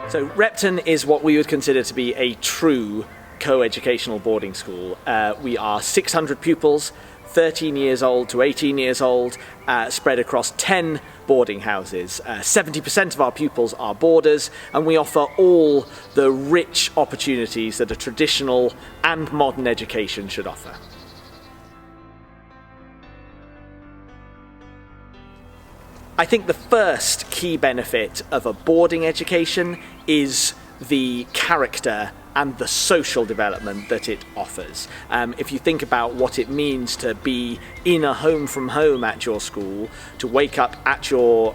So Repton is what we would consider to be a true co-educational boarding school. We are 600 pupils, 13 years old to 18 years old, spread across 10 boarding houses. 70% of our pupils are boarders, and we offer all the rich opportunities that a traditional and modern education should offer. I think the first key benefit of a boarding education is the character and the social development that it offers. If you think about what it means to be in a home from home at your school, to wake up at your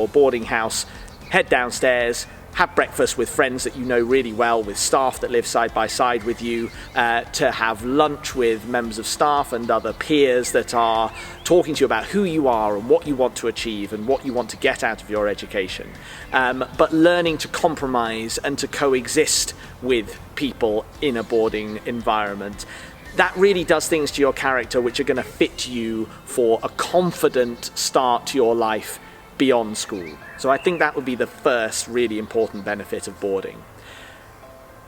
boarding house, head downstairs, have breakfast with friends that you know really well, with staff that live side by side with you, to have lunch with members of staff and other peers that are talking to you about who you are and what you want to achieve and what you want to get out of your education. But learning to compromise and to coexist with people in a boarding environment. That really does things to your character which are going to fit you for a confident start to your life beyond school. So I think that would be the first really important benefit of boarding.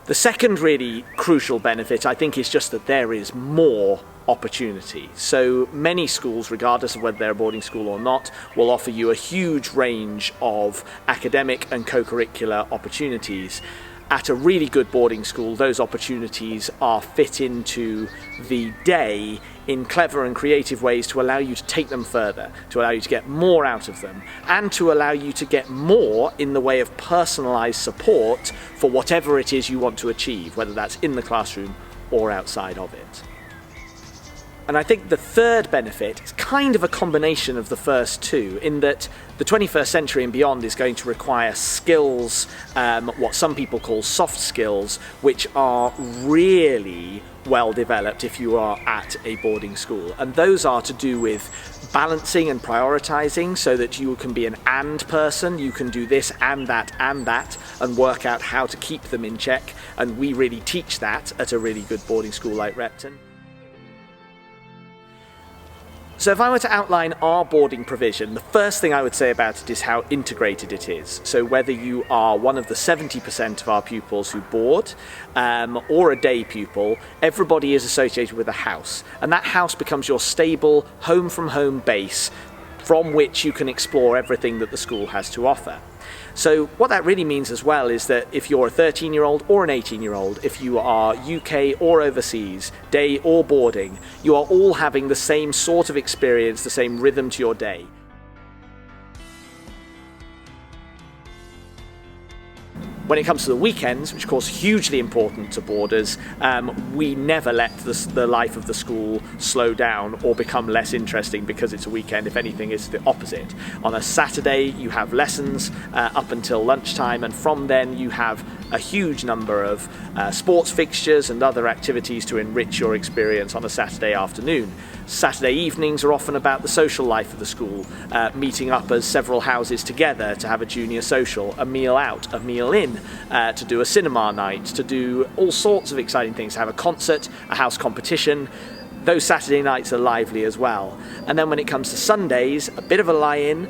The second really crucial benefit, I think, is just that there is more opportunity. So many schools, regardless of whether they're a boarding school or not, will offer you a huge range of academic and co-curricular opportunities. At a really good boarding school, those opportunities are fit into the day in clever and creative ways to allow you to take them further, to allow you to get more out of them, and to allow you to get more in the way of personalised support for whatever it is you want to achieve, whether that's in the classroom or outside of it. And I think the third benefit is kind of a combination of the first two, in that the 21st century and beyond is going to require skills, what some people call soft skills, which are really well developed if you are at a boarding school. And those are to do with balancing and prioritizing, so that you can be an and person. You can do this and that, and work out how to keep them in check. And we really teach that at a really good boarding school like Repton. So if I were to outline our boarding provision, the first thing I would say about it is how integrated it is. So whether you are one of the 70% of our pupils who board, or a day pupil, everybody is associated with a house. And that house becomes your stable home from home base from which you can explore everything that the school has to offer. So what that really means as well is that if you're a 13-year-old or an 18-year-old, if you are UK or overseas, day or boarding, you are all having the same sort of experience, the same rhythm to your day. When it comes to the weekends, which of course hugely important to boarders, we never let the life of the school slow down or become less interesting because it's a weekend. If anything, it's the opposite. On a Saturday you have lessons up until lunchtime, and from then you have a huge number of sports fixtures and other activities to enrich your experience on a Saturday afternoon. Saturday evenings are often about the social life of the school, meeting up as several houses together to have a junior social, a meal out, a meal in, to do a cinema night, to do all sorts of exciting things, to have a concert, a house competition. Those Saturday nights are lively as well. And then when it comes to Sundays, a bit of a lie-in,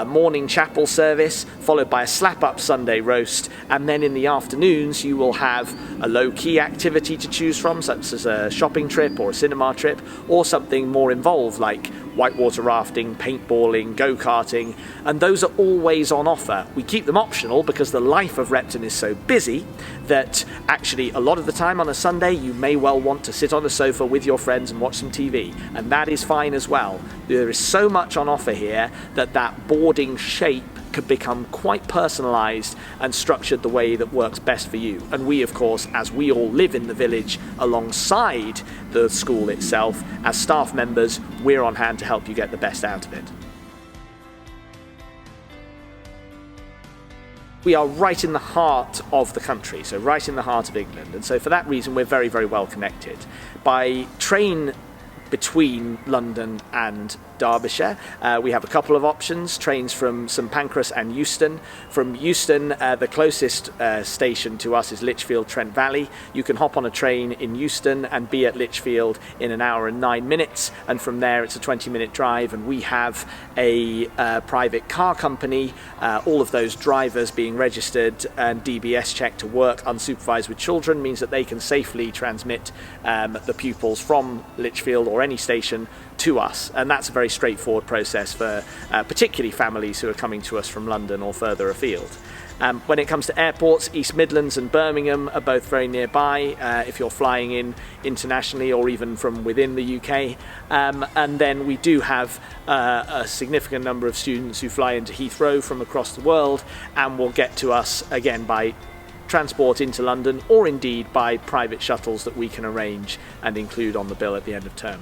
morning chapel service, followed by a slap-up Sunday roast, and then in the afternoons you will have a low-key activity to choose from, such as a shopping trip or a cinema trip, or something more involved like whitewater rafting, paintballing, go-karting, and those are always on offer. We keep them optional because the life of Repton is so busy that actually a lot of the time on a Sunday you may well want to sit on a sofa with your friends and watch some TV, and that is fine as well. There is so much on offer here that boarding shape could become quite personalised and structured the way that works best for you. And we, of course, as we all live in the village alongside the school itself, as staff members, we're on hand to help you get the best out of it. We are right in the heart of the country, so right in the heart of England, and so for that reason we're very, very well connected. By train between London and Derbyshire. We have a couple of options, trains from St Pancras and Euston. From Euston, the closest station to us is Lichfield, Trent Valley. You can hop on a train in Euston and be at Lichfield in an hour and 9 minutes, and from there it's a 20-minute drive, and we have a private car company, all of those drivers being registered and DBS checked to work unsupervised with children means that they can safely transmit the pupils from Lichfield or any station to us, and that's a very straightforward process for particularly families who are coming to us from London or further afield. When it comes to airports, East Midlands and Birmingham are both very nearby if you're flying in internationally or even from within the UK. And then we do have a significant number of students who fly into Heathrow from across the world and will get to us again by transport into London, or indeed by private shuttles that we can arrange and include on the bill at the end of term.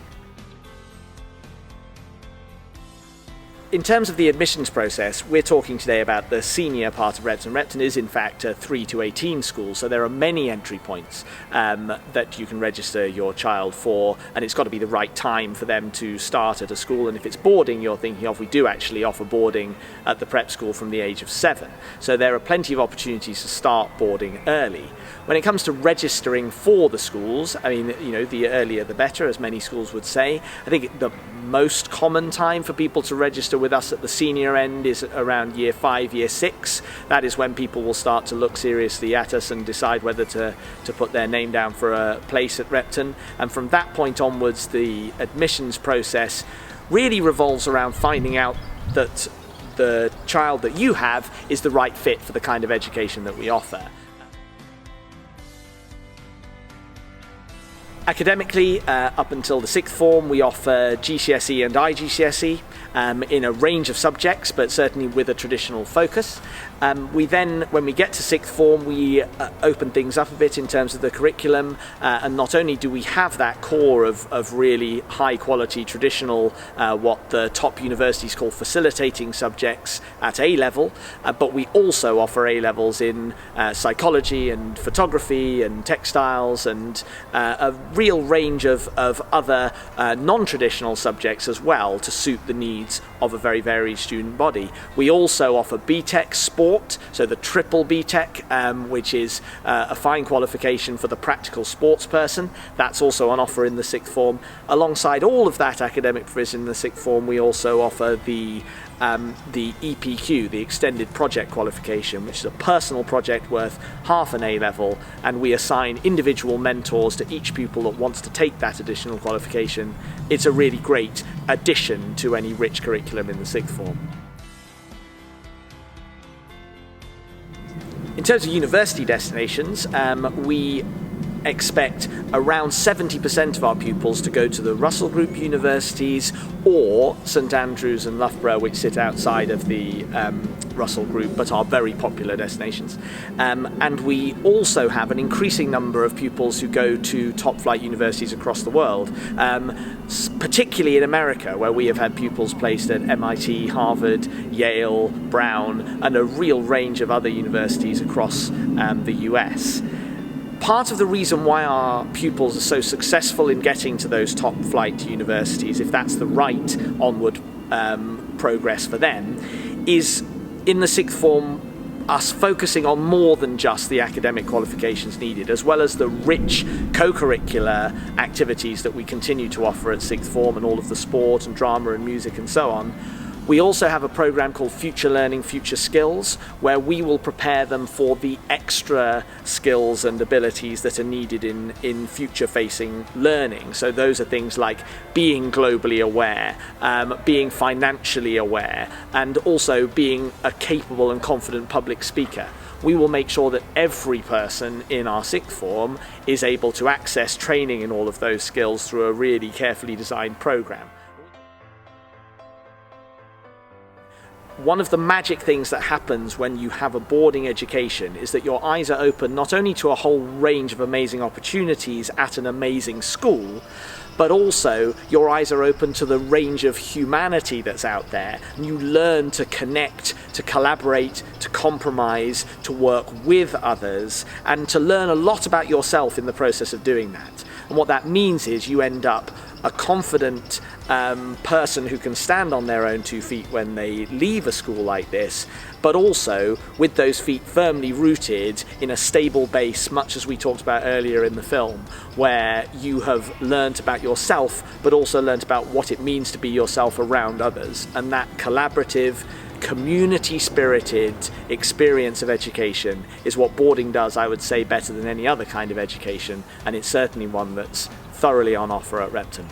In terms of the admissions process, we're talking today about the senior part of Repton. Repton is in fact a 3 to 18 school, so there are many entry points that you can register your child for, and it's got to be the right time for them to start at a school. And if it's boarding you're thinking of, we do actually offer boarding at the prep school from the age of 7. So there are plenty of opportunities to start boarding early. When it comes to registering for the schools, I mean, you know, the earlier the better, as many schools would say. I think the most common time for people to register with us at the senior end is around year 5, year 6. That is when people will start to look seriously at us and decide whether to put their name down for a place at Repton. And from that point onwards, the admissions process really revolves around finding out that the child that you have is the right fit for the kind of education that we offer. Academically, up until the 6th form, we offer GCSE and IGCSE in a range of subjects, but certainly with a traditional focus. We then, when we get to 6th form, we open things up a bit in terms of the curriculum, and not only do we have that core of really high quality traditional, what the top universities call facilitating subjects at A level, but we also offer A levels in psychology and photography and textiles and a real range of other non-traditional subjects as well to suit the needs of a very varied student body. We also offer BTEC Sport, so the triple BTEC, which is a fine qualification for the practical sports person. That's also on offer in the 6th form. Alongside all of that academic provision in the 6th form, we also offer the EPQ, the Extended Project Qualification, which is a personal project worth half an A level, and we assign individual mentors to each pupil that wants to take that additional qualification. It's a really great addition to any rich curriculum in the 6th form. In terms of university destinations, we expect around 70% of our pupils to go to the Russell Group universities or St Andrews and Loughborough, which sit outside of the Russell Group but are very popular destinations. And we also have an increasing number of pupils who go to top flight universities across the world, particularly in America, where we have had pupils placed at MIT, Harvard, Yale, Brown, and a real range of other universities across the US. Part of the reason why our pupils are so successful in getting to those top flight universities, if that's the right onward progress for them, is in the 6th form us focusing on more than just the academic qualifications needed, as well as the rich co-curricular activities that we continue to offer at 6th form and all of the sport and drama and music and so on. We also have a program called Future Learning, Future Skills, where we will prepare them for the extra skills and abilities that are needed in future-facing learning. So those are things like being globally aware, being financially aware, and also being a capable and confident public speaker. We will make sure that every person in our 6th form is able to access training in all of those skills through a really carefully designed program. One of the magic things that happens when you have a boarding education is that your eyes are open not only to a whole range of amazing opportunities at an amazing school, but also your eyes are open to the range of humanity that's out there. And you learn to connect, to collaborate, to compromise, to work with others, and to learn a lot about yourself in the process of doing that. And what that means is you end up a confident person who can stand on their own 2 feet when they leave a school like this, but also with those feet firmly rooted in a stable base, much as we talked about earlier in the film, where you have learnt about yourself, but also learnt about what it means to be yourself around others. And that collaborative, community-spirited experience of education is what boarding does, I would say, better than any other kind of education, and it's certainly one that's thoroughly on offer at Repton.